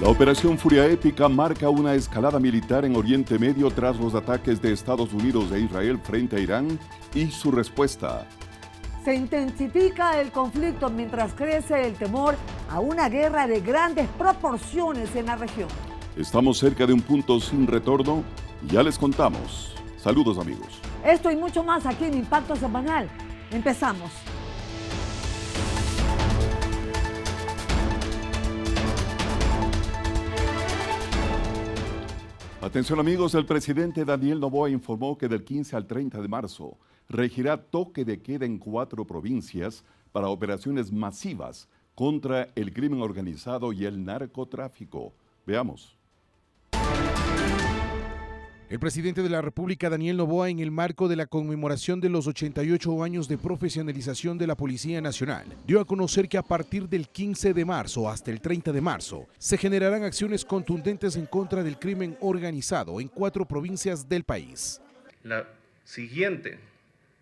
La operación Furia Épica marca una escalada militar en Oriente Medio tras los ataques de Estados Unidos e Israel frente a Irán y su respuesta. Se intensifica el conflicto mientras crece el temor a una guerra de grandes proporciones en la región. Estamos cerca de un punto sin retorno y ya les contamos. Saludos, amigos. Esto y mucho más aquí en Impacto Semanal. Empezamos. Atención, amigos, el presidente Daniel Noboa informó que del 15 al 30 de marzo regirá toque de queda en 4 provincias para operaciones masivas contra el crimen organizado y el narcotráfico. Veamos. El presidente de la República, Daniel Noboa, en el marco de la conmemoración de los 88 años de profesionalización de la Policía Nacional, dio a conocer que a partir del 15 de marzo hasta el 30 de marzo se generarán acciones contundentes en contra del crimen organizado en 4 provincias del país. La siguiente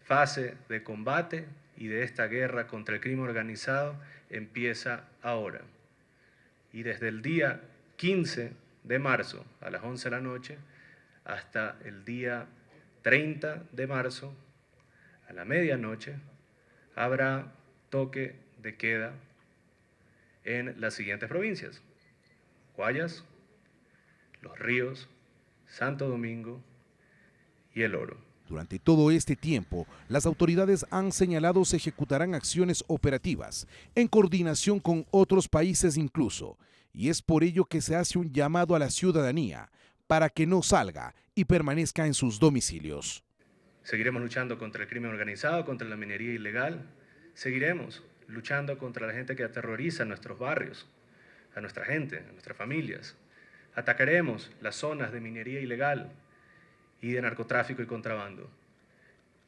fase de combate y de esta guerra contra el crimen organizado empieza ahora. Y desde el día 15 de marzo a las 11 de la noche hasta el día 30 de marzo, a la medianoche, habrá toque de queda en las siguientes provincias: Guayas, Los Ríos, Santo Domingo y El Oro. Durante todo este tiempo, las autoridades han señalado se ejecutarán acciones operativas, en coordinación con otros países incluso, y es por ello que se hace un llamado a la ciudadanía para que no salga y permanezca en sus domicilios. Seguiremos luchando contra el crimen organizado, contra la minería ilegal. Seguiremos luchando contra la gente que aterroriza a nuestros barrios, a nuestra gente, a nuestras familias. Atacaremos las zonas de minería ilegal y de narcotráfico y contrabando.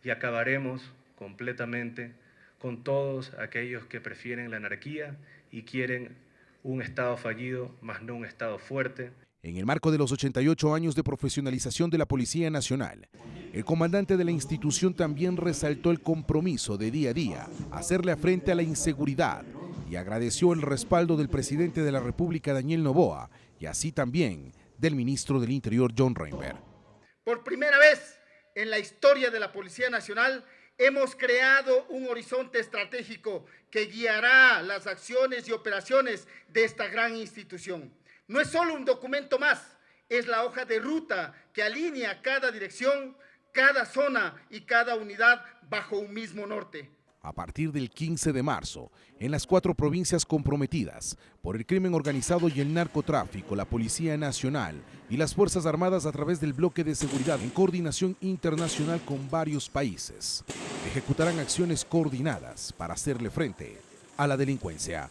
Y acabaremos completamente con todos aquellos que prefieren la anarquía y quieren un Estado fallido, más no un Estado fuerte. En el marco de los 88 años de profesionalización de la Policía Nacional, el comandante de la institución también resaltó el compromiso de día a día, hacerle frente a la inseguridad, y agradeció el respaldo del presidente de la República, Daniel Noboa, y así también del ministro del Interior, John Reinberg. Por primera vez en la historia de la Policía Nacional hemos creado un horizonte estratégico que guiará las acciones y operaciones de esta gran institución. No es solo un documento más, es la hoja de ruta que alinea cada dirección, cada zona y cada unidad bajo un mismo norte. A partir del 15 de marzo, en las 4 provincias comprometidas por el crimen organizado y el narcotráfico, la Policía Nacional y las Fuerzas Armadas, a través del bloque de seguridad en coordinación internacional con varios países, ejecutarán acciones coordinadas para hacerle frente a la delincuencia.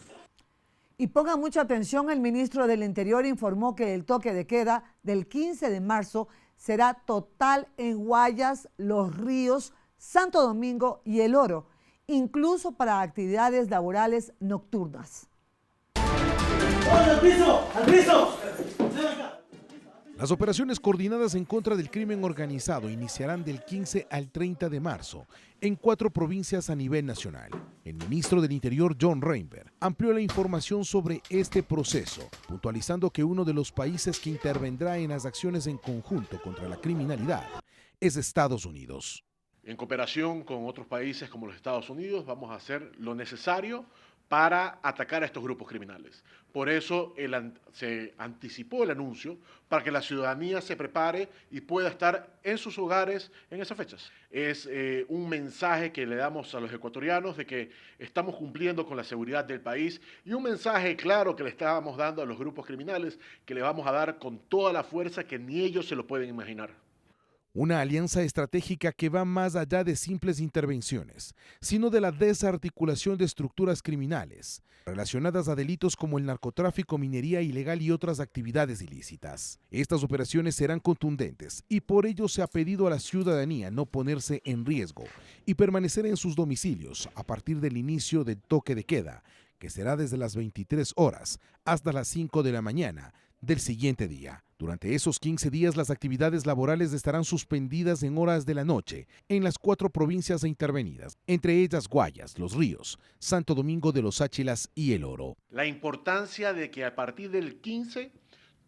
Y pongan mucha atención, el ministro del Interior informó que el toque de queda del 15 de marzo será total en Guayas, Los Ríos, Santo Domingo y El Oro, incluso para actividades laborales nocturnas. ¡Al piso! ¡Al piso! Las operaciones coordinadas en contra del crimen organizado iniciarán del 15 al 30 de marzo en 4 provincias a nivel nacional. El ministro del Interior, John Reinberg, amplió la información sobre este proceso, puntualizando que uno de los países que intervendrá en las acciones en conjunto contra la criminalidad es Estados Unidos. En cooperación con otros países como los Estados Unidos, vamos a hacer lo necesario para atacar a estos grupos criminales. Por eso se anticipó el anuncio para que la ciudadanía se prepare y pueda estar en sus hogares en esas fechas. Es un mensaje que le damos a los ecuatorianos de que estamos cumpliendo con la seguridad del país, y un mensaje claro que le estábamos dando a los grupos criminales, que le vamos a dar con toda la fuerza que ni ellos se lo pueden imaginar. Una alianza estratégica que va más allá de simples intervenciones, sino de la desarticulación de estructuras criminales relacionadas a delitos como el narcotráfico, minería ilegal y otras actividades ilícitas. Estas operaciones serán contundentes y por ello se ha pedido a la ciudadanía no ponerse en riesgo y permanecer en sus domicilios a partir del inicio del toque de queda, que será desde las 23 horas hasta las 5 de la mañana del siguiente día. Durante esos 15 días, las actividades laborales estarán suspendidas en horas de la noche en las 4 provincias intervenidas, entre ellas Guayas, Los Ríos, Santo Domingo de los Áchilas y El Oro. La importancia de que a partir del 15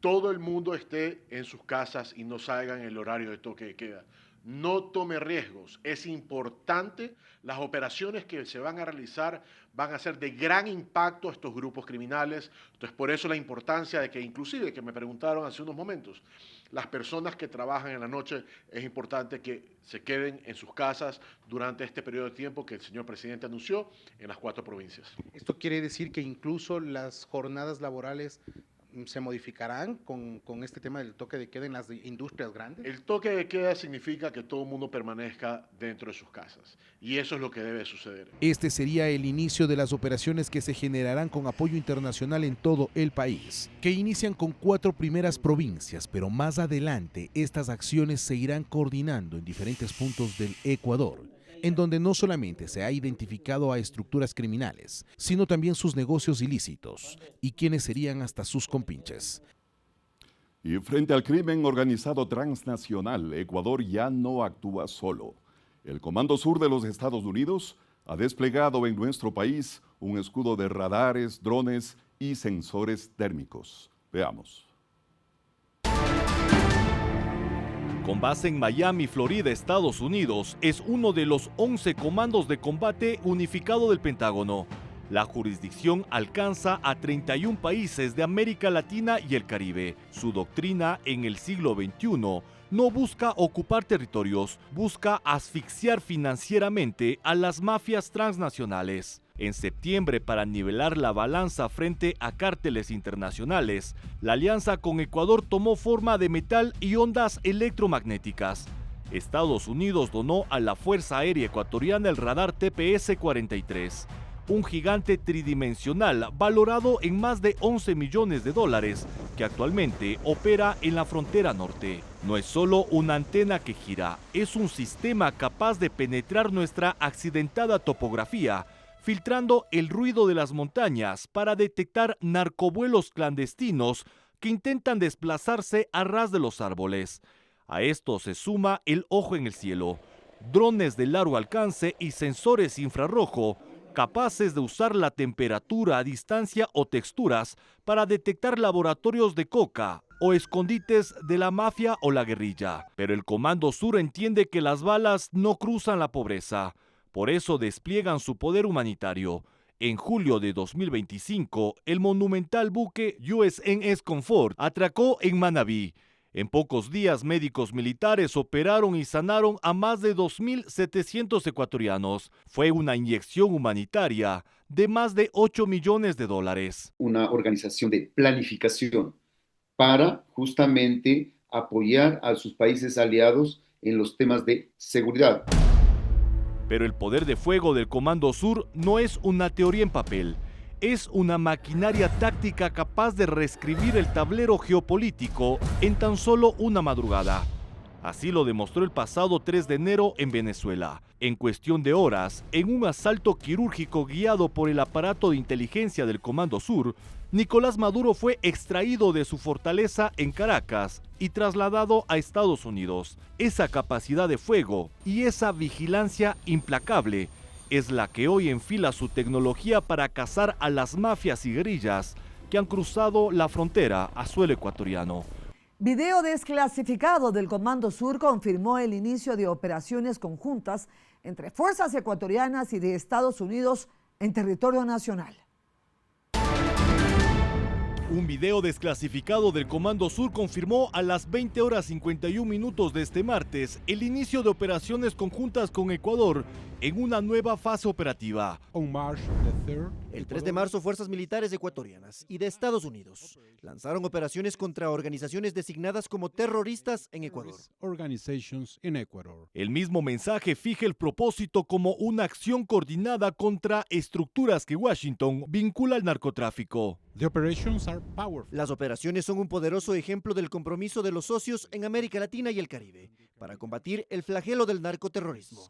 todo el mundo esté en sus casas y no salga en el horario de toque de queda. No tome riesgos. Es importante. Las operaciones que se van a realizar van a ser de gran impacto a estos grupos criminales. Entonces, por eso la importancia de que, inclusive, que me preguntaron hace unos momentos, las personas que trabajan en la noche, es importante que se queden en sus casas durante este periodo de tiempo que el señor presidente anunció en las 4 provincias. Esto quiere decir que incluso las jornadas laborales se modificarán con este tema del toque de queda en las industrias grandes. El toque de queda significa que todo el mundo permanezca dentro de sus casas y eso es lo que debe suceder. Este sería el inicio de las operaciones que se generarán con apoyo internacional en todo el país, que inician con 4 primeras provincias, pero más adelante estas acciones se irán coordinando en diferentes puntos del Ecuador, en donde no solamente se ha identificado a estructuras criminales, sino también sus negocios ilícitos y quienes serían hasta sus compinches. Y frente al crimen organizado transnacional, Ecuador ya no actúa solo. El Comando Sur de los Estados Unidos ha desplegado en nuestro país un escudo de radares, drones y sensores térmicos. Veamos. Con base en Miami, Florida, Estados Unidos, es uno de los 11 comandos de combate unificado del Pentágono. La jurisdicción alcanza a 31 países de América Latina y el Caribe. Su doctrina en el siglo XXI no busca ocupar territorios, busca asfixiar financieramente a las mafias transnacionales. En septiembre, para nivelar la balanza frente a cárteles internacionales, la alianza con Ecuador tomó forma de metal y ondas electromagnéticas. Estados Unidos donó a la Fuerza Aérea Ecuatoriana el radar TPS-43, un gigante tridimensional valorado en más de 11 millones de dólares, que actualmente opera en la frontera norte. No es solo una antena que gira, es un sistema capaz de penetrar nuestra accidentada topografía, filtrando el ruido de las montañas para detectar narcovuelos clandestinos que intentan desplazarse a ras de los árboles. A esto se suma el ojo en el cielo, drones de largo alcance y sensores infrarrojo capaces de usar la temperatura a distancia o texturas para detectar laboratorios de coca o escondites de la mafia o la guerrilla. Pero el Comando Sur entiende que las balas no cruzan la pobreza. Por eso despliegan su poder humanitario. En julio de 2025, el monumental buque USNS Comfort atracó en Manabí. En pocos días, médicos militares operaron y sanaron a más de 2.700 ecuatorianos. Fue una inyección humanitaria de más de 8 millones de dólares. Una organización de planificación para justamente apoyar a sus países aliados en los temas de seguridad. Pero el poder de fuego del Comando Sur no es una teoría en papel. Es una maquinaria táctica capaz de reescribir el tablero geopolítico en tan solo una madrugada. Así lo demostró el pasado 3 de enero en Venezuela. En cuestión de horas, en un asalto quirúrgico guiado por el aparato de inteligencia del Comando Sur, Nicolás Maduro fue extraído de su fortaleza en Caracas y trasladado a Estados Unidos. Esa capacidad de fuego y esa vigilancia implacable es la que hoy enfila su tecnología para cazar a las mafias y guerrillas que han cruzado la frontera a suelo ecuatoriano. Video desclasificado del Comando Sur confirmó el inicio de operaciones conjuntas entre fuerzas ecuatorianas y de Estados Unidos en territorio nacional. Un video desclasificado del Comando Sur confirmó a las 20:51 de este martes el inicio de operaciones conjuntas con Ecuador en una nueva fase operativa. El 3 de marzo, fuerzas militares ecuatorianas y de Estados Unidos lanzaron operaciones contra organizaciones designadas como terroristas en Ecuador. El mismo mensaje fija el propósito como una acción coordinada contra estructuras que Washington vincula al narcotráfico. Las operaciones son un poderoso ejemplo del compromiso de los socios en América Latina y el Caribe para combatir el flagelo del narcoterrorismo.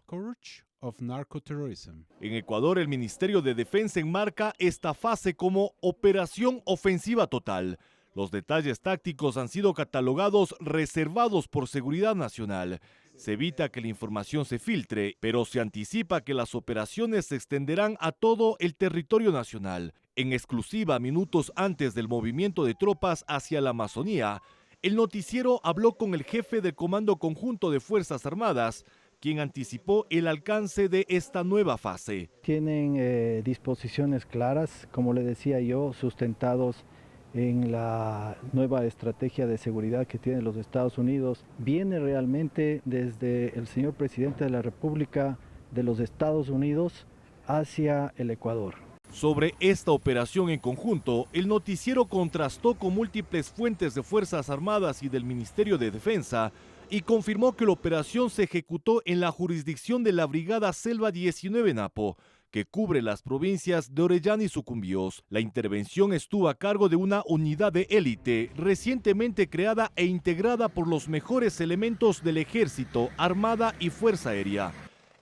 En Ecuador, el Ministerio de Defensa enmarca esta fase como Operación Ofensiva Total. Los detalles tácticos han sido catalogados reservados por seguridad nacional. Se evita que la información se filtre, pero se anticipa que las operaciones se extenderán a todo el territorio nacional. En exclusiva, minutos antes del movimiento de tropas hacia la Amazonía, el noticiero habló con el jefe del Comando Conjunto de Fuerzas Armadas, quien anticipó el alcance de esta nueva fase. Tienen disposiciones claras, como le decía yo, sustentados en la nueva estrategia de seguridad que tienen los Estados Unidos. Viene realmente desde el señor presidente de la República de los Estados Unidos hacia el Ecuador. Sobre esta operación en conjunto, el noticiero contrastó con múltiples fuentes de Fuerzas Armadas y del Ministerio de Defensa y confirmó que la operación se ejecutó en la jurisdicción de la Brigada Selva 19 Napo, que cubre las provincias de Orellana y Sucumbíos. La intervención estuvo a cargo de una unidad de élite recientemente creada e integrada por los mejores elementos del Ejército, Armada y Fuerza Aérea.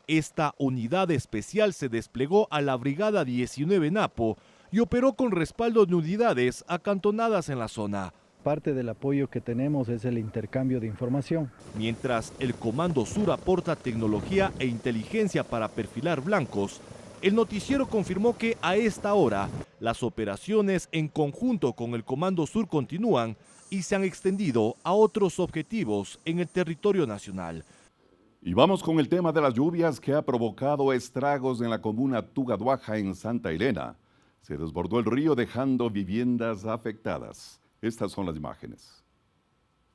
Esta unidad especial se desplegó a la Brigada 19 Napo y operó con respaldo de unidades acantonadas en la zona. Parte del apoyo que tenemos es el intercambio de información. Mientras el Comando Sur aporta tecnología e inteligencia para perfilar blancos, el noticiero confirmó que a esta hora las operaciones en conjunto con el Comando Sur continúan y se han extendido a otros objetivos en el territorio nacional. Y vamos con el tema de las lluvias que ha provocado estragos en la comuna Tugaduaja en Santa Elena. Se desbordó el río dejando viviendas afectadas. Estas son las imágenes.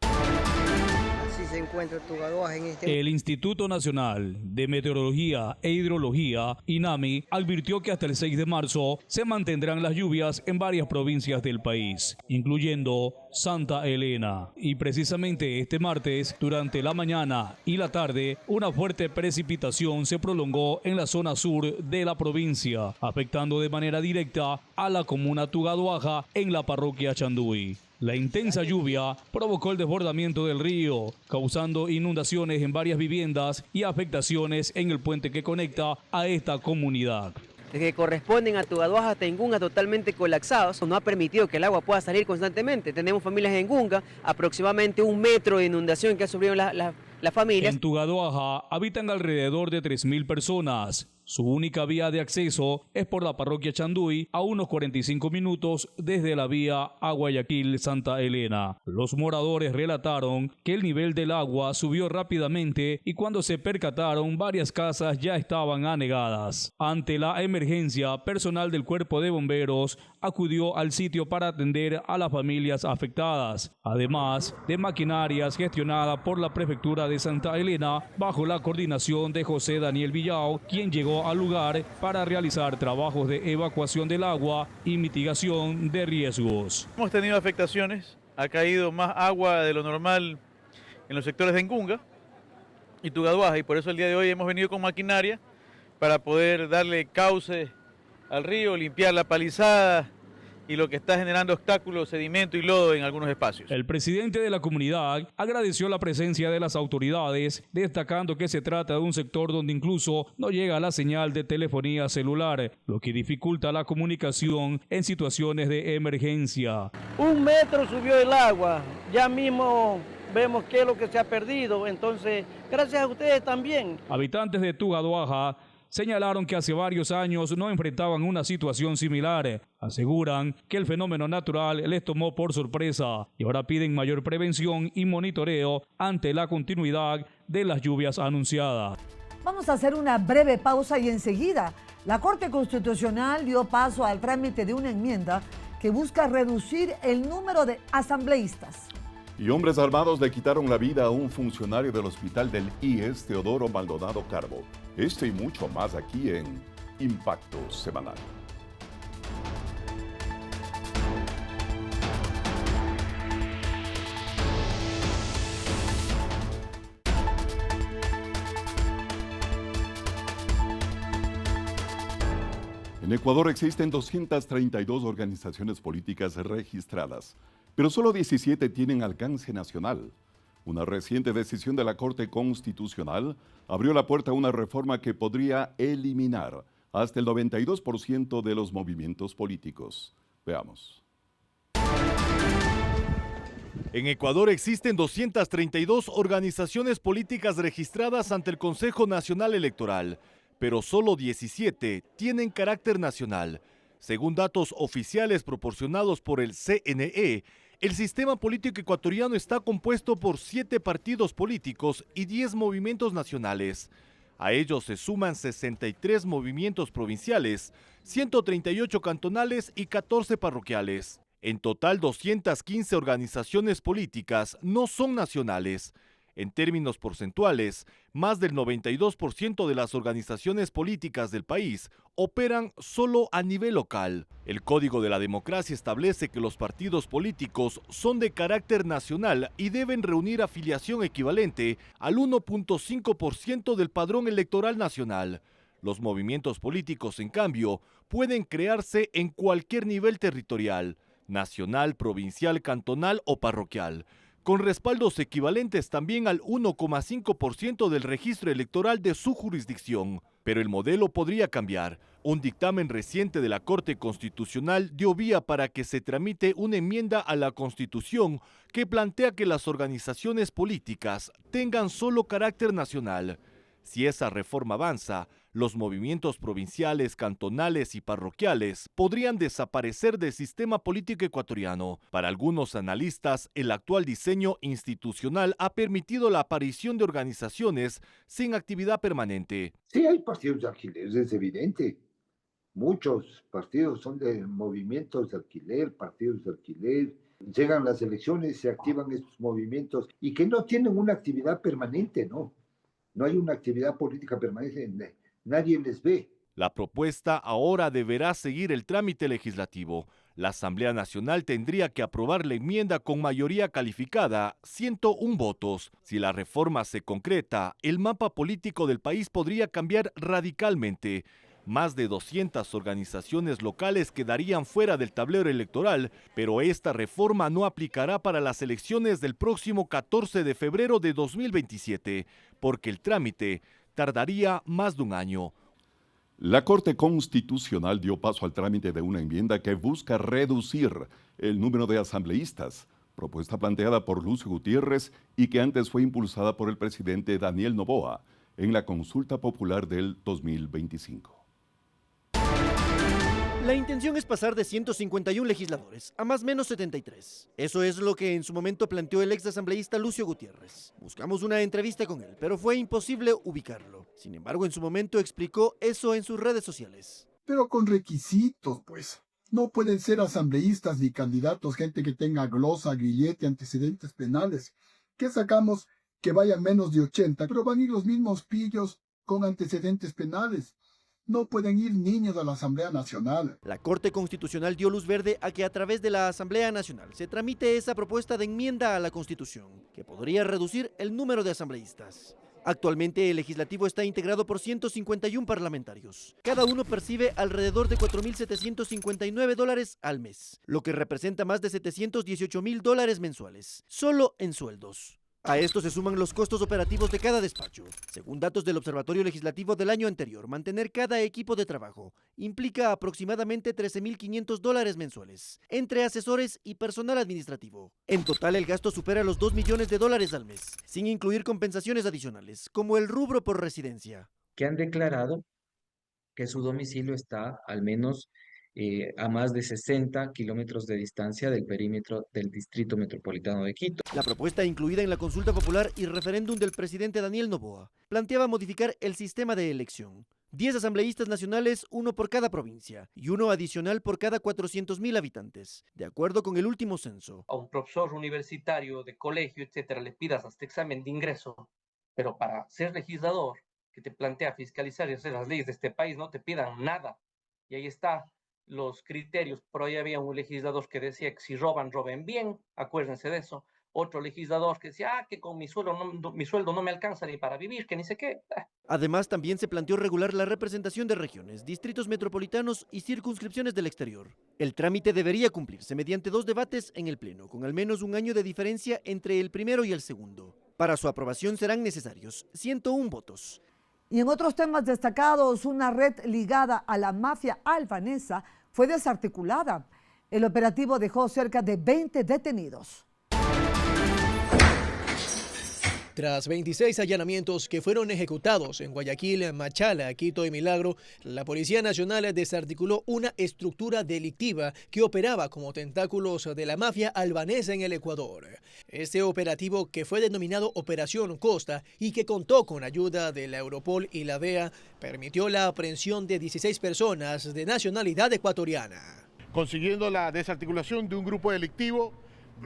Así se encuentra Tugaduaja en este... El Instituto Nacional de Meteorología e Hidrología, INAMI, advirtió que hasta el 6 de marzo se mantendrán las lluvias en varias provincias del país, incluyendo Santa Elena. Y precisamente este martes, durante la mañana y la tarde, una fuerte precipitación se prolongó en la zona sur de la provincia, afectando de manera directa a la comuna Tugaduaja en la parroquia Chanduy. La intensa lluvia provocó el desbordamiento del río, causando inundaciones en varias viviendas y afectaciones en el puente que conecta a esta comunidad. Que corresponden a Tugaduaja hasta Engunga totalmente colapsados, no ha permitido que el agua pueda salir constantemente. Tenemos familias en Engunga, aproximadamente 1 metro de inundación que ha sufrido las familias. En Tugaduaja habitan alrededor de 3.000 personas. Su única vía de acceso es por la parroquia Chanduy, a unos 45 minutos desde la vía a Guayaquil-Santa Elena. Los moradores relataron que el nivel del agua subió rápidamente y cuando se percataron, varias casas ya estaban anegadas. Ante la emergencia, personal del Cuerpo de Bomberos acudió al sitio para atender a las familias afectadas, además de maquinarias gestionadas por la Prefectura de Santa Elena bajo la coordinación de José Daniel Villao, quien llegó al lugar para realizar trabajos de evacuación del agua y mitigación de riesgos. Hemos tenido afectaciones, ha caído más agua de lo normal en los sectores de Engunga y Tugaduaja, y por eso el día de hoy hemos venido con maquinaria para poder darle cauce al río, limpiar la palizada y lo que está generando obstáculos, sedimento y lodo en algunos espacios. El presidente de la comunidad agradeció la presencia de las autoridades, destacando que se trata de un sector donde incluso no llega la señal de telefonía celular, lo que dificulta la comunicación en situaciones de emergencia. 1 metro subió el agua, ya mismo vemos qué es lo que se ha perdido, entonces gracias a ustedes también. Habitantes de Tugaduaja señalaron que hace varios años no enfrentaban una situación similar. Aseguran que el fenómeno natural les tomó por sorpresa y ahora piden mayor prevención y monitoreo ante la continuidad de las lluvias anunciadas. Vamos a hacer una breve pausa y enseguida la Corte Constitucional dio paso al trámite de una enmienda que busca reducir el número de asambleístas. Y hombres armados le quitaron la vida a un funcionario del hospital del IES, Teodoro Maldonado Carbo. Esto y mucho más aquí en Impacto Semanal. En Ecuador existen 232 organizaciones políticas registradas, pero solo 17 tienen alcance nacional. Una reciente decisión de la Corte Constitucional abrió la puerta a una reforma que podría eliminar hasta el 92% de los movimientos políticos. Veamos. En Ecuador existen 232 organizaciones políticas registradas ante el Consejo Nacional Electoral, pero solo 17 tienen carácter nacional. Según datos oficiales proporcionados por el CNE, el sistema político ecuatoriano está compuesto por 7 partidos políticos y 10 movimientos nacionales. A ellos se suman 63 movimientos provinciales, 138 cantonales y 14 parroquiales. En total, 215 organizaciones políticas no son nacionales. En términos porcentuales, más del 92% de las organizaciones políticas del país operan solo a nivel local. El Código de la Democracia establece que los partidos políticos son de carácter nacional y deben reunir afiliación equivalente al 1.5% del padrón electoral nacional. Los movimientos políticos, en cambio, pueden crearse en cualquier nivel territorial, nacional, provincial, cantonal o parroquial, con respaldos equivalentes también al 1,5% del registro electoral de su jurisdicción. Pero el modelo podría cambiar. Un dictamen reciente de la Corte Constitucional dio vía para que se tramite una enmienda a la Constitución que plantea que las organizaciones políticas tengan solo carácter nacional. Si esa reforma avanza, los movimientos provinciales, cantonales y parroquiales podrían desaparecer del sistema político ecuatoriano. Para algunos analistas, el actual diseño institucional ha permitido la aparición de organizaciones sin actividad permanente. Sí, hay partidos de alquiler, es evidente. Muchos partidos son de movimientos de alquiler, partidos de alquiler. Llegan las elecciones, se activan estos movimientos y que no tienen una actividad permanente, ¿no? No hay una actividad política permanente, nadie les ve. La propuesta ahora deberá seguir el trámite legislativo. La Asamblea Nacional tendría que aprobar la enmienda con mayoría calificada, 101 votos. Si la reforma se concreta, el mapa político del país podría cambiar radicalmente. Más de 200 organizaciones locales quedarían fuera del tablero electoral, pero esta reforma no aplicará para las elecciones del próximo 14 de febrero de 2027, porque el trámite tardaría más de un año. La Corte Constitucional dio paso al trámite de una enmienda que busca reducir el número de asambleístas, propuesta planteada por Lucio Gutiérrez y que antes fue impulsada por el presidente Daniel Noboa en la consulta popular del 2025. La intención es pasar de 151 legisladores a más o menos 73. Eso es lo que en su momento planteó el ex asambleísta Lucio Gutiérrez. Buscamos una entrevista con él, pero fue imposible ubicarlo. Sin embargo, en su momento explicó eso en sus redes sociales. Pero con requisitos, pues. No pueden ser asambleístas ni candidatos gente que tenga glosa, grillete, antecedentes penales. ¿Qué sacamos? Que vayan menos de 80, pero van a ir los mismos pillos con antecedentes penales. No pueden ir niños a la Asamblea Nacional. La Corte Constitucional dio luz verde a que a través de la Asamblea Nacional se tramite esa propuesta de enmienda a la Constitución, que podría reducir el número de asambleístas. Actualmente el legislativo está integrado por 151 parlamentarios. Cada uno percibe alrededor de $4.759 al mes, lo que representa más de $718.000 mensuales, solo en sueldos. A esto se suman los costos operativos de cada despacho. Según datos del Observatorio Legislativo del año anterior, mantener cada equipo de trabajo implica aproximadamente $13.500 mensuales, entre asesores y personal administrativo. En total, el gasto supera los $2 millones al mes, sin incluir compensaciones adicionales, como el rubro por residencia. Que han declarado que su domicilio está al menos a más de 60 kilómetros de distancia del perímetro del Distrito Metropolitano de Quito. La propuesta incluida en la consulta popular y referéndum del presidente Daniel Noboa planteaba modificar el sistema de elección. 10 asambleístas nacionales, uno por cada provincia, y uno adicional por cada 400.000 habitantes, de acuerdo con el último censo. A un profesor universitario de colegio, etcétera, le pidas hasta examen de ingreso, pero para ser legislador, que te plantea fiscalizar y hacer las leyes de este país, no te pidan nada. Y ahí está los criterios. Por ahí había un legislador que decía que si roban, roben bien, acuérdense de eso. Otro legislador que decía que con mi sueldo no me alcanza ni para vivir, que ni sé qué. Además, también se planteó regular la representación de regiones, distritos metropolitanos y circunscripciones del exterior. El trámite debería cumplirse mediante 2 debates en el Pleno, con al menos un año de diferencia entre el primero y el segundo. Para su aprobación serán necesarios 101 votos. Y en otros temas destacados, una red ligada a la mafia albanesa fue desarticulada. El operativo dejó cerca de 20 detenidos. Tras 26 allanamientos que fueron ejecutados en Guayaquil, Machala, Quito y Milagro, la Policía Nacional desarticuló una estructura delictiva que operaba como tentáculos de la mafia albanesa en el Ecuador. Este operativo, que fue denominado Operación Costa y que contó con ayuda de la Europol y la DEA, permitió la aprehensión de 16 personas de nacionalidad ecuatoriana. Consiguiendo la desarticulación de un grupo delictivo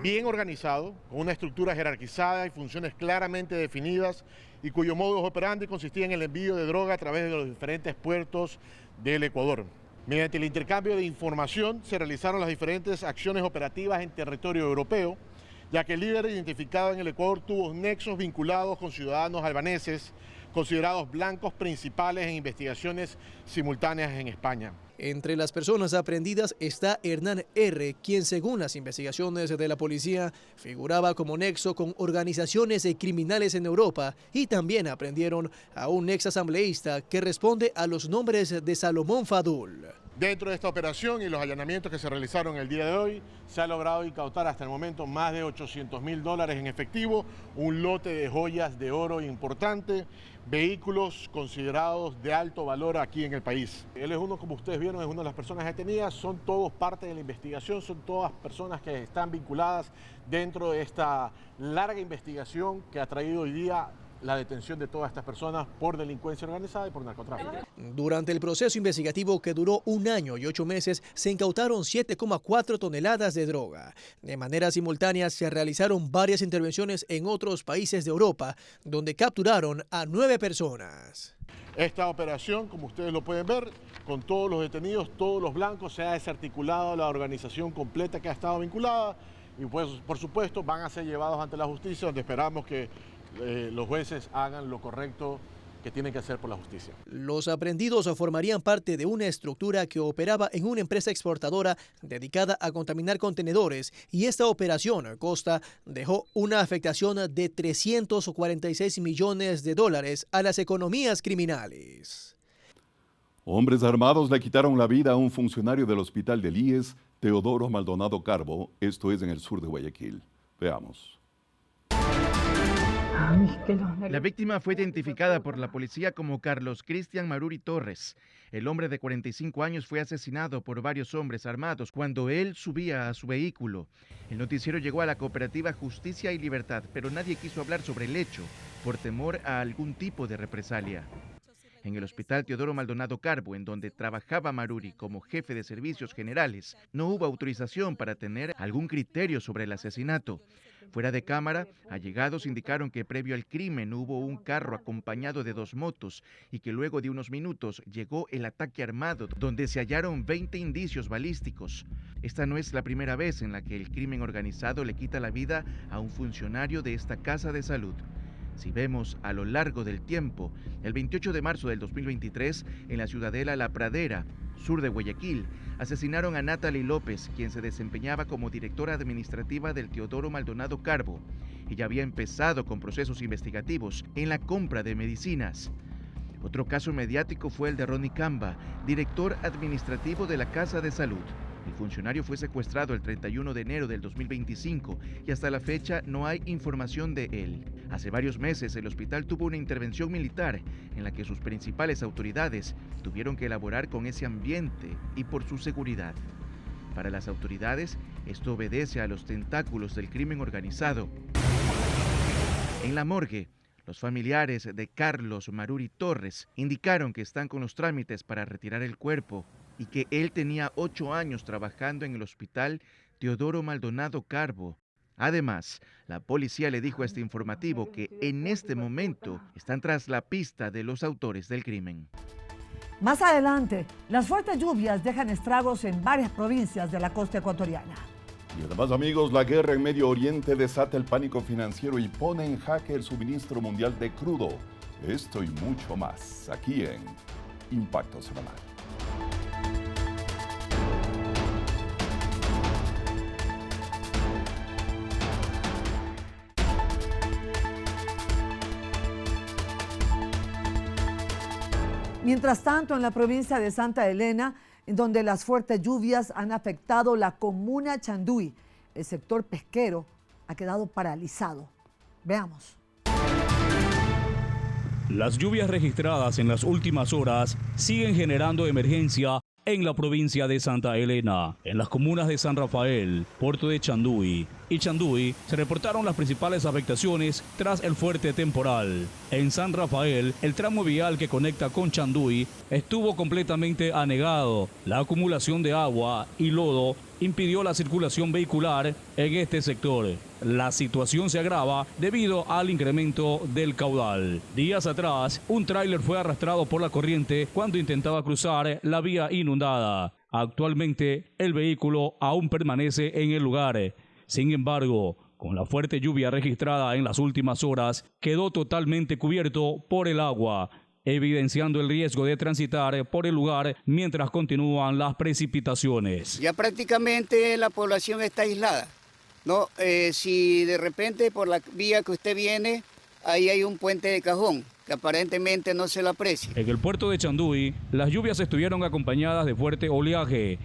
bien organizado, con una estructura jerarquizada y funciones claramente definidas, y cuyo modus operandi consistía en el envío de droga a través de los diferentes puertos del Ecuador. Mediante el intercambio de información se realizaron las diferentes acciones operativas en territorio europeo, ya que el líder identificado en el Ecuador tuvo nexos vinculados con ciudadanos albaneses, considerados blancos principales en investigaciones simultáneas en España. Entre las personas aprehendidas está Hernán R., quien según las investigaciones de la policía figuraba como nexo con organizaciones criminales en Europa, y también aprendieron a un ex asambleísta que responde a los nombres de Salomón Fadul. Dentro de esta operación y los allanamientos que se realizaron el día de hoy, se ha logrado incautar hasta el momento más de $800.000 en efectivo, un lote de joyas de oro importante, vehículos considerados de alto valor aquí en el país. Él es uno, como ustedes vieron, es una de las personas detenidas, son todos parte de la investigación, son todas personas que están vinculadas dentro de esta larga investigación que ha traído hoy día la detención de todas estas personas por delincuencia organizada y por narcotráfico. Durante el proceso investigativo, que duró 1 año y 8 meses, se incautaron 7,4 toneladas de droga. De manera simultánea se realizaron varias intervenciones en otros países de Europa, donde capturaron a 9 personas. Esta operación, como ustedes lo pueden ver, con todos los detenidos, todos los blancos, se ha desarticulado la organización completa que ha estado vinculada, y pues, por supuesto, van a ser llevados ante la justicia, donde esperamos que los jueces hagan lo correcto que tienen que hacer por la justicia. Los aprehendidos formarían parte de una estructura que operaba en una empresa exportadora dedicada a contaminar contenedores, y esta operación Costa dejó una afectación de $346 millones a las economías criminales. Hombres armados le quitaron la vida a un funcionario del hospital del IES, Teodoro Maldonado Carbo, esto es en el sur de Guayaquil. Veamos. La víctima fue identificada por la policía como Carlos Cristian Maruri Torres. El hombre de 45 años fue asesinado por varios hombres armados cuando él subía a su vehículo. El noticiero llegó a la cooperativa Justicia y Libertad, pero nadie quiso hablar sobre el hecho por temor a algún tipo de represalia. En el hospital Teodoro Maldonado Carbo, en donde trabajaba Maruri como jefe de servicios generales, no hubo autorización para tener algún criterio sobre el asesinato. Fuera de cámara, allegados indicaron que previo al crimen hubo un carro acompañado de 2 motos y que luego de unos minutos llegó el ataque armado, donde se hallaron 20 indicios balísticos. Esta no es la primera vez en la que el crimen organizado le quita la vida a un funcionario de esta casa de salud. Si vemos a lo largo del tiempo, el 28 de marzo del 2023, en la ciudadela La Pradera, sur de Guayaquil, asesinaron a Natalie López, quien se desempeñaba como directora administrativa del Teodoro Maldonado Carbo. Ella había empezado con procesos investigativos en la compra de medicinas. Otro caso mediático fue el de Ronnie Camba, director administrativo de la Casa de Salud. El funcionario fue secuestrado el 31 de enero del 2025 y hasta la fecha no hay información de él. Hace varios meses el hospital tuvo una intervención militar en la que sus principales autoridades tuvieron que elaborar con ese ambiente y por su seguridad. Para las autoridades, esto obedece a los tentáculos del crimen organizado. En la morgue, los familiares de Carlos Maruri Torres indicaron que están con los trámites para retirar el cuerpo y que él tenía 8 años trabajando en el hospital Teodoro Maldonado Carbo. Además, la policía le dijo a este informativo que en este momento están tras la pista de los autores del crimen. Más adelante, las fuertes lluvias dejan estragos en varias provincias de la costa ecuatoriana. Y además, amigos, la guerra en Medio Oriente desata el pánico financiero y pone en jaque el suministro mundial de crudo. Esto y mucho más, aquí en Impacto Semanal. Mientras tanto, en la provincia de Santa Elena, en donde las fuertes lluvias han afectado la comuna Chanduy, el sector pesquero ha quedado paralizado. Veamos. Las lluvias registradas en las últimas horas siguen generando emergencia en la provincia de Santa Elena. En las comunas de San Rafael, Puerto de Chanduy y Chanduy se reportaron las principales afectaciones tras el fuerte temporal. En San Rafael, el tramo vial que conecta con Chanduy estuvo completamente anegado. La acumulación de agua y lodo impidió la circulación vehicular en este sector. La situación se agrava debido al incremento del caudal. Días atrás, un tráiler fue arrastrado por la corriente cuando intentaba cruzar la vía inundada. Actualmente, el vehículo aún permanece en el lugar. Sin embargo, con la fuerte lluvia registrada en las últimas horas, quedó totalmente cubierto por el agua, evidenciando el riesgo de transitar por el lugar mientras continúan las precipitaciones. Ya prácticamente la población está aislada, ¿no? Si de repente por la vía que usted viene, ahí hay un puente de cajón, que aparentemente no se lo aprecia. En el puerto de Chanduy, las lluvias estuvieron acompañadas de fuerte oleaje.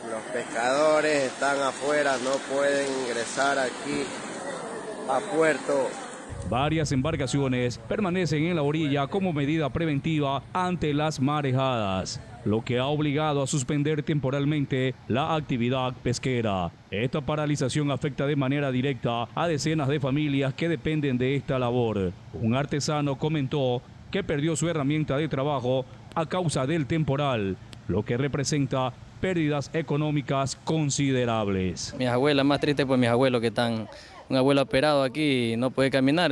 Los pescadores están afuera, no pueden ingresar aquí a puerto. Varias embarcaciones permanecen en la orilla como medida preventiva ante las marejadas, lo que ha obligado a suspender temporalmente la actividad pesquera. Esta paralización afecta de manera directa a decenas de familias que dependen de esta labor. Un artesano comentó que perdió su herramienta de trabajo a causa del temporal, lo que representa pérdidas económicas considerables. Mis abuelas, más triste pues mis abuelos que están, un abuelo operado aquí y no puede caminar,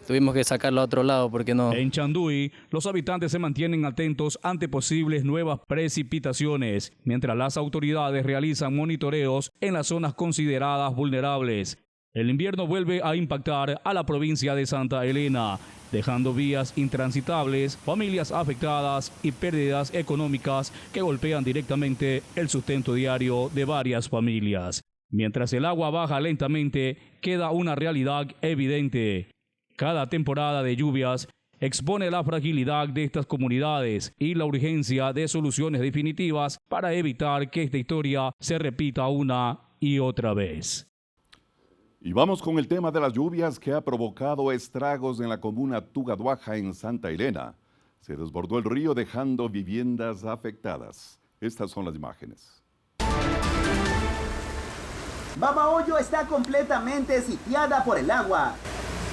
tuvimos que sacarlo a otro lado porque no. En Chanduy, los habitantes se mantienen atentos ante posibles nuevas precipitaciones, mientras las autoridades realizan monitoreos en las zonas consideradas vulnerables. El invierno vuelve a impactar a la provincia de Santa Elena, dejando vías intransitables, familias afectadas y pérdidas económicas que golpean directamente el sustento diario de varias familias. Mientras el agua baja lentamente, queda una realidad evidente. Cada temporada de lluvias expone la fragilidad de estas comunidades y la urgencia de soluciones definitivas para evitar que esta historia se repita una y otra vez. Y vamos con el tema de las lluvias que ha provocado estragos en la comuna Tugaduaja en Santa Elena. Se desbordó el río dejando viviendas afectadas. Estas son las imágenes. Babahoyo está completamente sitiada por el agua.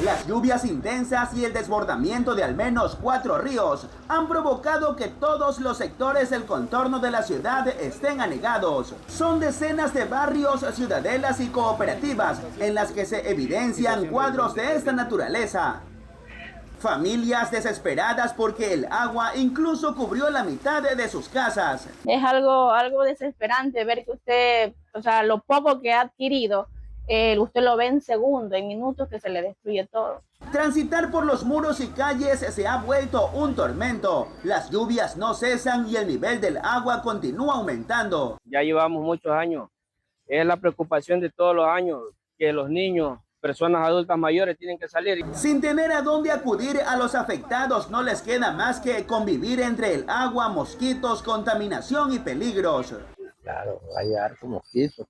Las lluvias intensas y el desbordamiento de al menos 4 ríos han provocado que todos los sectores del contorno de la ciudad estén anegados. Son decenas de barrios, ciudadelas y cooperativas en las que se evidencian cuadros de esta naturaleza. Familias desesperadas porque el agua incluso cubrió la mitad de sus casas. Es algo desesperante ver que usted, lo poco que ha adquirido, usted lo ve en segundos, en minutos que se le destruye todo. Transitar por los muros y calles se ha vuelto un tormento. Las lluvias no cesan y el nivel del agua continúa aumentando. Ya llevamos muchos años. Es la preocupación de todos los años que los niños, personas adultas mayores tienen que salir. Sin tener a dónde acudir, a los afectados no les queda más que convivir entre el agua, mosquitos, contaminación y peligros. Claro, hay harto mosquitos.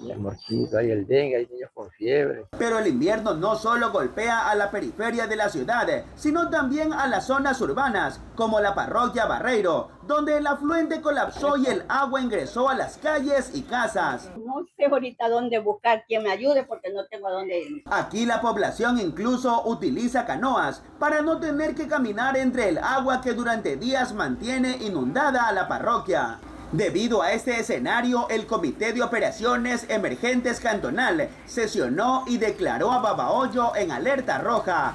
Hay mosquitos, hay el dengue, hay niños con fiebre. Pero el invierno no solo golpea a la periferia de la ciudad, sino también a las zonas urbanas, como la parroquia Barreiro, donde el afluente colapsó y el agua ingresó a las calles y casas. No sé ahorita dónde buscar quien me ayude porque no tengo a dónde ir. Aquí la población incluso utiliza canoas para no tener que caminar entre el agua que durante días mantiene inundada a la parroquia. Debido a este escenario, el Comité de Operaciones Emergentes Cantonal sesionó y declaró a Babahoyo en alerta roja.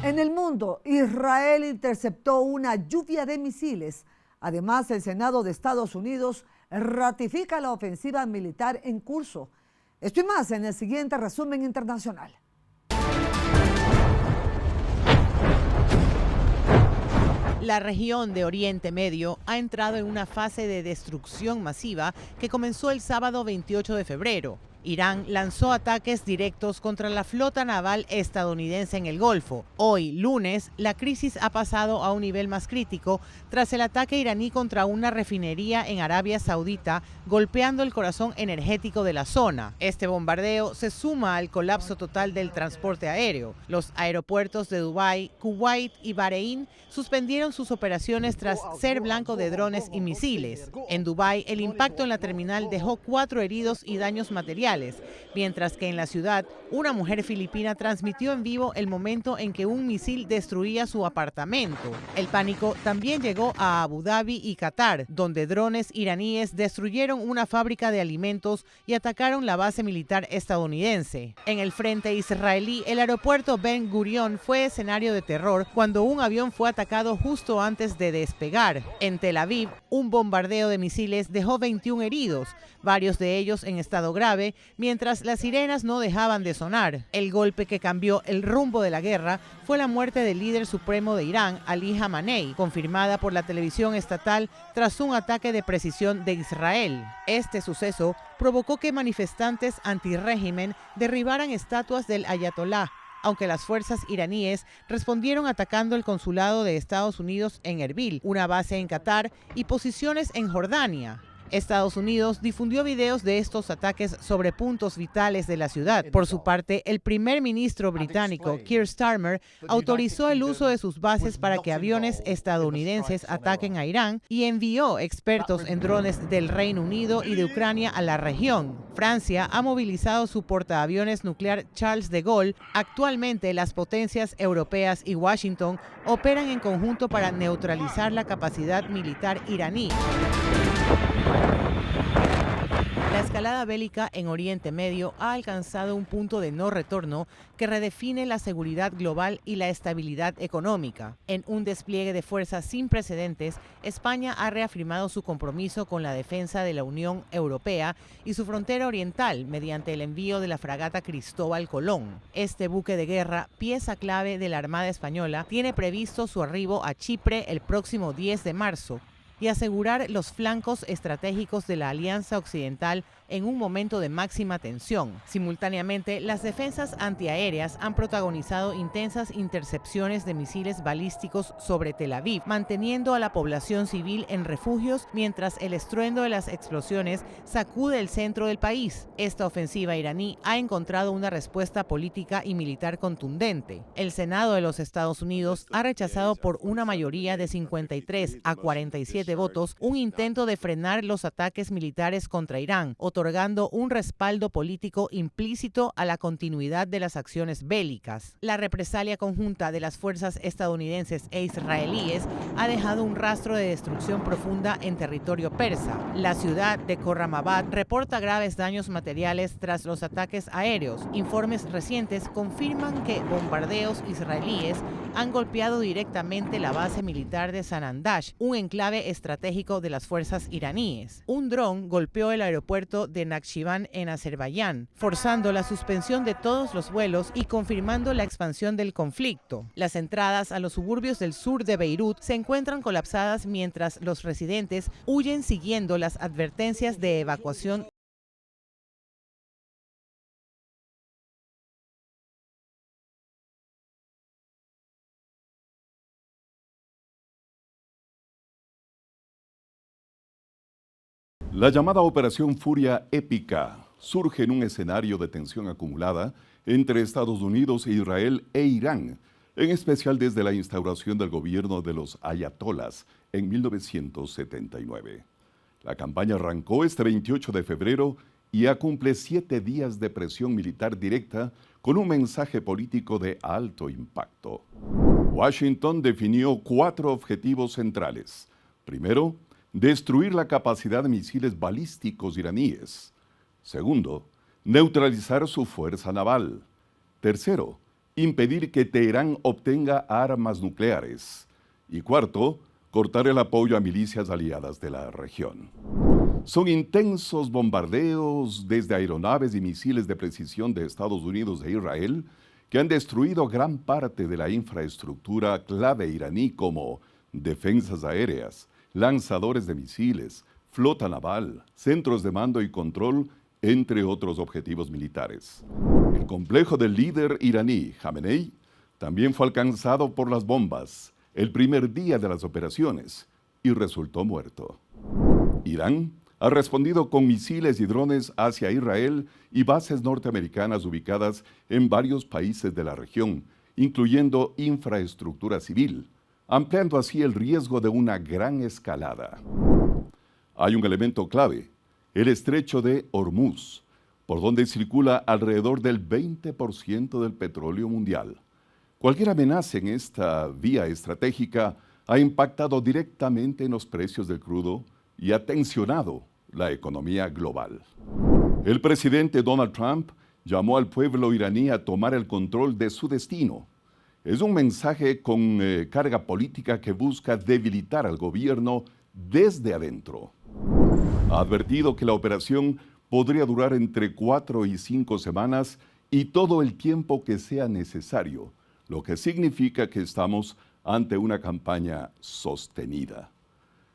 En el mundo, Israel interceptó una lluvia de misiles. Además, el Senado de Estados Unidos ratifica la ofensiva militar en curso. Esto y más en el siguiente resumen internacional. La región de Oriente Medio ha entrado en una fase de destrucción masiva que comenzó el sábado 28 de febrero. Irán lanzó ataques directos contra la flota naval estadounidense en el Golfo. Hoy, lunes, la crisis ha pasado a un nivel más crítico tras el ataque iraní contra una refinería en Arabia Saudita, golpeando el corazón energético de la zona. Este bombardeo se suma al colapso total del transporte aéreo. Los aeropuertos de Dubái, Kuwait y Bahrein suspendieron sus operaciones tras ser blanco de drones y misiles. En Dubái, el impacto en la terminal dejó 4 heridos y daños materiales, mientras que en la ciudad, una mujer filipina transmitió en vivo el momento en que un misil destruía su apartamento. El pánico también llegó a Abu Dhabi y Qatar, donde drones iraníes destruyeron una fábrica de alimentos y atacaron la base militar estadounidense. En el frente israelí, el aeropuerto Ben Gurion fue escenario de terror cuando un avión fue atacado justo antes de despegar. En Tel Aviv, un bombardeo de misiles dejó 21 heridos, varios de ellos en estado grave, mientras las sirenas no dejaban de sonar. El golpe que cambió el rumbo de la guerra fue la muerte del líder supremo de Irán, Ali Khamenei, confirmada por la televisión estatal tras un ataque de precisión de Israel. Este suceso provocó que manifestantes antirrégimen derribaran estatuas del ayatolá, aunque las fuerzas iraníes respondieron atacando el consulado de Estados Unidos en Erbil, una base en Qatar y posiciones en Jordania. Estados Unidos difundió videos de estos ataques sobre puntos vitales de la ciudad. Por su parte, el primer ministro británico, Keir Starmer, autorizó el uso de sus bases para que aviones estadounidenses ataquen a Irán y envió expertos en drones del Reino Unido y de Ucrania a la región. Francia ha movilizado su portaaviones nuclear Charles de Gaulle. Actualmente, las potencias europeas y Washington operan en conjunto para neutralizar la capacidad militar iraní. La escalada bélica en Oriente Medio ha alcanzado un punto de no retorno que redefine la seguridad global y la estabilidad económica. En un despliegue de fuerzas sin precedentes, España ha reafirmado su compromiso con la defensa de la Unión Europea y su frontera oriental mediante el envío de la fragata Cristóbal Colón. Este buque de guerra, pieza clave de la Armada Española, tiene previsto su arribo a Chipre el próximo 10 de marzo. Y asegurar los flancos estratégicos de la Alianza Occidental en un momento de máxima tensión. Simultáneamente, las defensas antiaéreas han protagonizado intensas intercepciones de misiles balísticos sobre Tel Aviv, manteniendo a la población civil en refugios mientras el estruendo de las explosiones sacude el centro del país. Esta ofensiva iraní ha encontrado una respuesta política y militar contundente. El Senado de los Estados Unidos ha rechazado por una mayoría de 53 a 47 votos un intento de frenar los ataques militares contra Irán, otorgando un respaldo político implícito a la continuidad de las acciones bélicas. La represalia conjunta de las fuerzas estadounidenses e israelíes ha dejado un rastro de destrucción profunda en territorio persa. La ciudad de Khorramabad reporta graves daños materiales tras los ataques aéreos. Informes recientes confirman que bombardeos israelíes han golpeado directamente la base militar de Sanandash, un enclave estratégico de las fuerzas iraníes. Un dron golpeó el aeropuerto de Nakhchivan en Azerbaiyán, forzando la suspensión de todos los vuelos y confirmando la expansión del conflicto. Las entradas a los suburbios del sur de Beirut se encuentran colapsadas mientras los residentes huyen siguiendo las advertencias de evacuación. La llamada Operación Furia Épica surge en un escenario de tensión acumulada entre Estados Unidos, Israel e Irán, en especial desde la instauración del gobierno de los ayatolas en 1979. La campaña arrancó este 28 de febrero y ya cumple 7 días de presión militar directa con un mensaje político de alto impacto. Washington definió 4 objetivos centrales. Primero, destruir la capacidad de misiles balísticos iraníes. Segundo, neutralizar su fuerza naval. Tercero, impedir que Teherán obtenga armas nucleares. Y cuarto, cortar el apoyo a milicias aliadas de la región. Son intensos bombardeos desde aeronaves y misiles de precisión de Estados Unidos e Israel que han destruido gran parte de la infraestructura clave iraní como defensas aéreas, lanzadores de misiles, flota naval, centros de mando y control entre otros objetivos militares. El complejo del líder iraní, Jamenei, también fue alcanzado por las bombas el primer día de las operaciones y resultó muerto. Irán ha respondido con misiles y drones hacia Israel y bases norteamericanas ubicadas en varios países de la región, incluyendo infraestructura civil, ampliando así el riesgo de una gran escalada. Hay un elemento clave, el estrecho de Hormuz, por donde circula alrededor del 20% del petróleo mundial. Cualquier amenaza en esta vía estratégica ha impactado directamente en los precios del crudo y ha tensionado la economía global. El presidente Donald Trump llamó al pueblo iraní a tomar el control de su destino. Es un mensaje con carga política que busca debilitar al gobierno desde adentro. Ha advertido que la operación podría durar entre 4 y 5 semanas y todo el tiempo que sea necesario, lo que significa que estamos ante una campaña sostenida.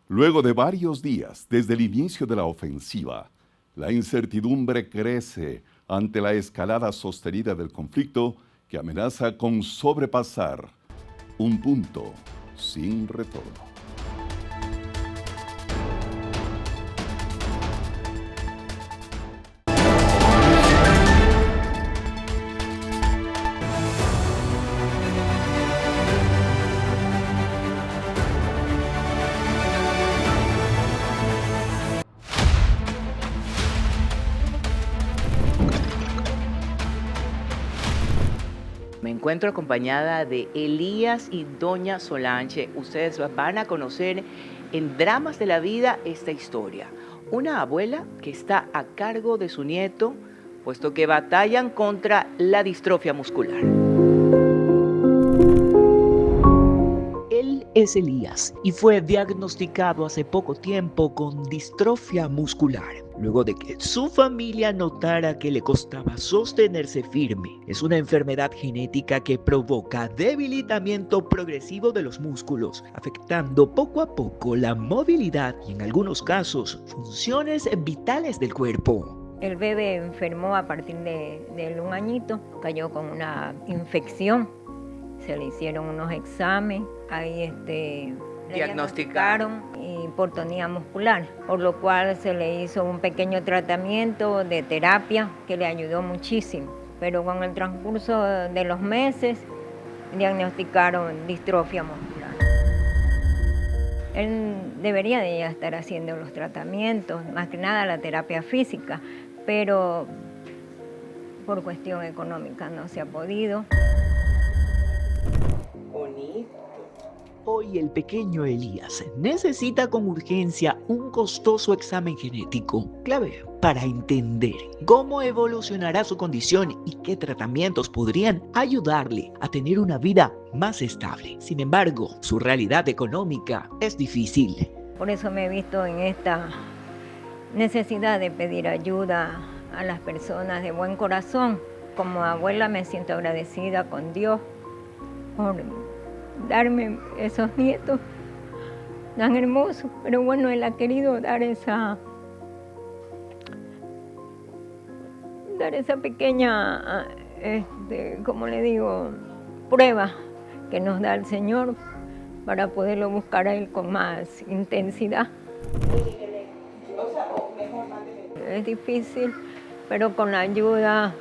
Luego de varios días desde el inicio de la ofensiva, la incertidumbre crece ante la escalada sostenida del conflicto que amenaza con sobrepasar un punto sin retorno. Me encuentro acompañada de Elías y Doña Solange. Ustedes van a conocer en Dramas de la Vida esta historia. Una abuela que está a cargo de su nieto, puesto que batallan contra la distrofia muscular. Él es Elías y fue diagnosticado hace poco tiempo con distrofia muscular, luego de que su familia notara que le costaba sostenerse firme. Es una enfermedad genética que provoca debilitamiento progresivo de los músculos, afectando poco a poco la movilidad y en algunos casos funciones vitales del cuerpo. El bebé enfermó a partir de 1 añito, cayó con una infección, se le hicieron unos exámenes, ahí le diagnosticaron hipotonía muscular, por lo cual se le hizo un pequeño tratamiento de terapia que le ayudó muchísimo, pero con el transcurso de los meses diagnosticaron distrofia muscular. Él debería de ya estar haciendo los tratamientos, más que nada la terapia física, pero por cuestión económica no se ha podido. Hoy el pequeño Elías necesita con urgencia un costoso examen genético, clave para entender cómo evolucionará su condición y qué tratamientos podrían ayudarle a tener una vida más estable. Sin embargo, su realidad económica es difícil. Por eso me he visto en esta necesidad de pedir ayuda a las personas de buen corazón. Como abuela me siento agradecida con Dios por darme esos nietos tan hermosos, pero bueno, Él ha querido dar esa pequeña, como le digo, prueba que nos da el Señor para poderlo buscar a Él con más intensidad. Es difícil, pero con la ayuda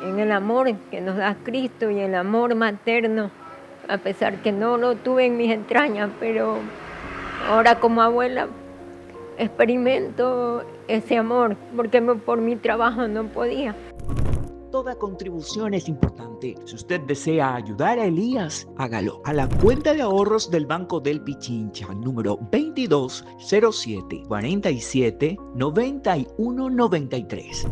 en el amor que nos da Cristo y el amor materno, a pesar que no lo tuve en mis entrañas, pero ahora como abuela experimento ese amor, porque por mi trabajo no podía. Toda contribución es importante. Si usted desea ayudar a Elías, hágalo a la cuenta de ahorros del Banco del Pichincha, número 2207479193.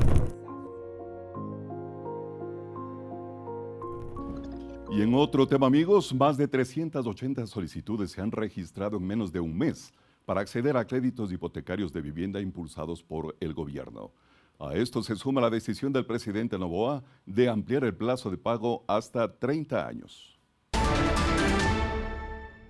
Y en otro tema, amigos, más de 380 solicitudes se han registrado en menos de un mes para acceder a créditos hipotecarios de vivienda impulsados por el gobierno. A esto se suma la decisión del presidente Noboa de ampliar el plazo de pago hasta 30 años.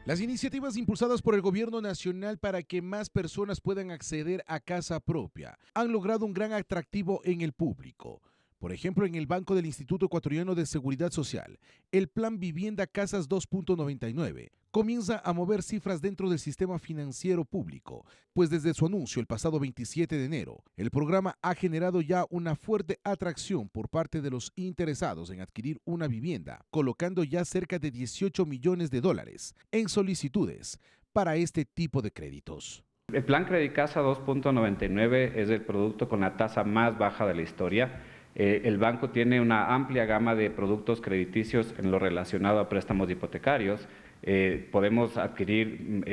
Las iniciativas impulsadas por el gobierno nacional para que más personas puedan acceder a casa propia han logrado un gran atractivo en el público. Por ejemplo, en el Banco del Instituto Ecuatoriano de Seguridad Social, el Plan Vivienda Casas 2.99 comienza a mover cifras dentro del sistema financiero público, pues desde su anuncio el pasado 27 de enero, el programa ha generado ya una fuerte atracción por parte de los interesados en adquirir una vivienda, colocando ya cerca de 18 millones de dólares en solicitudes para este tipo de créditos. El Plan Credicasa 2.99 es el producto con la tasa más baja de la historia. El banco tiene una amplia gama de productos crediticios en lo relacionado a préstamos hipotecarios. Podemos adquirir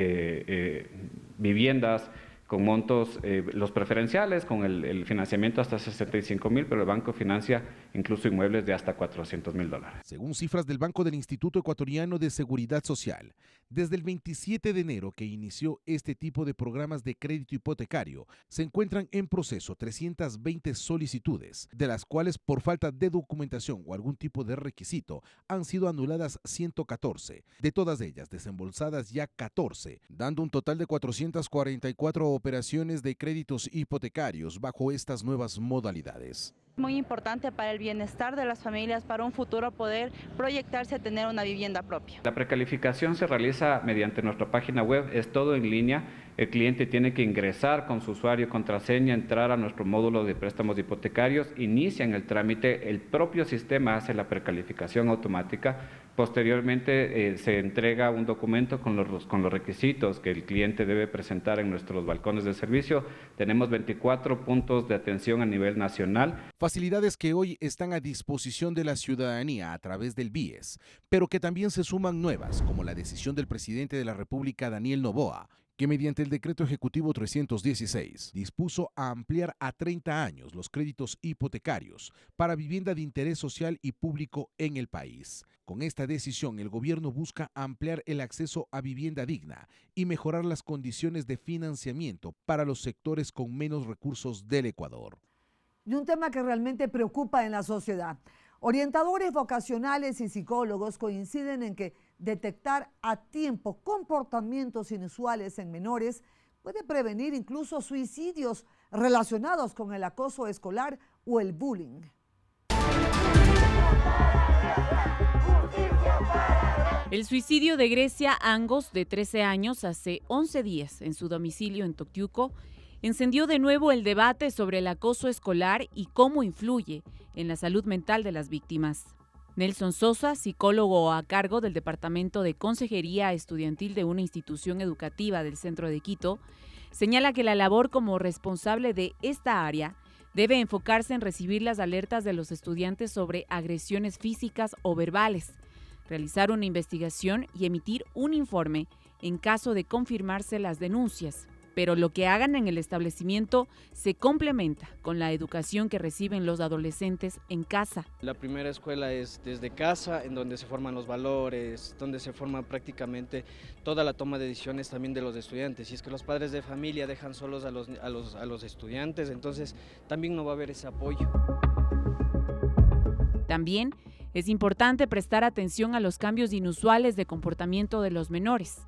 viviendas con montos, los preferenciales, con el financiamiento hasta 65,000, pero el banco financia incluso inmuebles de hasta 400,000 dólares. Según cifras del Banco del Instituto Ecuatoriano de Seguridad Social, desde el 27 de enero que inició este tipo de programas de crédito hipotecario, se encuentran en proceso 320 solicitudes, de las cuales por falta de documentación o algún tipo de requisito han sido anuladas 114, de todas ellas desembolsadas ya 14, dando un total de 444 operaciones de créditos hipotecarios bajo estas nuevas modalidades. Muy importante para el bienestar de las familias, para un futuro poder proyectarse a tener una vivienda propia. La precalificación se realiza mediante nuestra página web, es todo en línea. El cliente tiene que ingresar con su usuario y contraseña, entrar a nuestro módulo de préstamos hipotecarios, inician el trámite, el propio sistema hace la precalificación automática. Posteriormente se entrega un documento con los requisitos que el cliente debe presentar en nuestros balcones de servicio. Tenemos 24 puntos de atención a nivel nacional. Facilidades que hoy están a disposición de la ciudadanía a través del BIES, pero que también se suman nuevas, como la decisión del presidente de la República, Daniel Noboa, que mediante el decreto ejecutivo 316 dispuso a ampliar a 30 años los créditos hipotecarios para vivienda de interés social y público en el país. Con esta decisión, el gobierno busca ampliar el acceso a vivienda digna y mejorar las condiciones de financiamiento para los sectores con menos recursos del Ecuador. Y un tema que realmente preocupa en la sociedad. Orientadores vocacionales y psicólogos coinciden en que detectar a tiempo comportamientos inusuales en menores puede prevenir incluso suicidios relacionados con el acoso escolar o el bullying. El suicidio de Grecia Angos, de 13 años, hace 11 días en su domicilio en Toctiuco, encendió de nuevo el debate sobre el acoso escolar y cómo influye en la salud mental de las víctimas. Nelson Sosa, psicólogo a cargo del Departamento de Consejería Estudiantil de una institución educativa del centro de Quito, señala que la labor como responsable de esta área debe enfocarse en recibir las alertas de los estudiantes sobre agresiones físicas o verbales, realizar una investigación y emitir un informe en caso de confirmarse las denuncias. Pero lo que hagan en el establecimiento se complementa con la educación que reciben los adolescentes en casa. La primera escuela es desde casa, en donde se forman los valores, donde se forma prácticamente toda la toma de decisiones también de los estudiantes. Y es que los padres de familia dejan solos a los estudiantes, entonces también no va a haber ese apoyo. También es importante prestar atención a los cambios inusuales de comportamiento de los menores.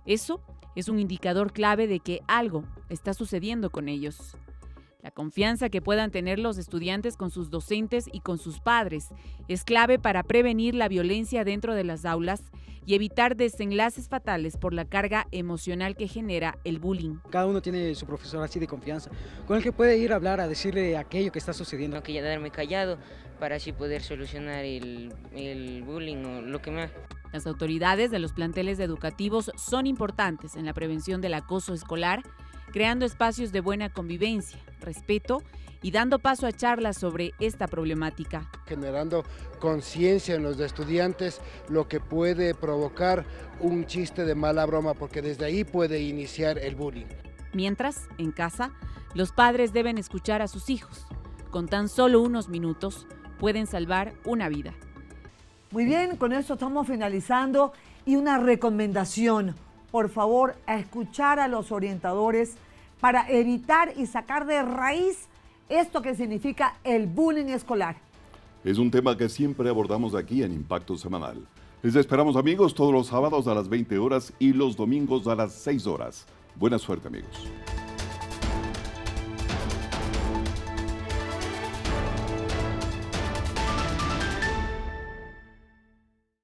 Eso es un indicador clave de que algo está sucediendo con ellos. La confianza que puedan tener los estudiantes con sus docentes y con sus padres es clave para prevenir la violencia dentro de las aulas y evitar desenlaces fatales por la carga emocional que genera el bullying. Cada uno tiene su profesor así de confianza, con el que puede ir a hablar, a decirle aquello que está sucediendo. No quedarme callado para así poder solucionar el bullying o lo que más. Las autoridades de los planteles educativos son importantes en la prevención del acoso escolar, creando espacios de buena convivencia, respeto y dando paso a charlas sobre esta problemática. Generando conciencia en los estudiantes, lo que puede provocar un chiste de mala broma, porque desde ahí puede iniciar el bullying. Mientras, en casa, los padres deben escuchar a sus hijos. Con tan solo unos minutos, pueden salvar una vida. Muy bien, con esto estamos finalizando y una recomendación, por favor, a escuchar a los orientadores para evitar y sacar de raíz esto que significa el bullying escolar. Es un tema que siempre abordamos aquí en Impacto Semanal. Les esperamos, amigos, todos los sábados a las 20 horas y los domingos a las 6 horas. Buena suerte, amigos.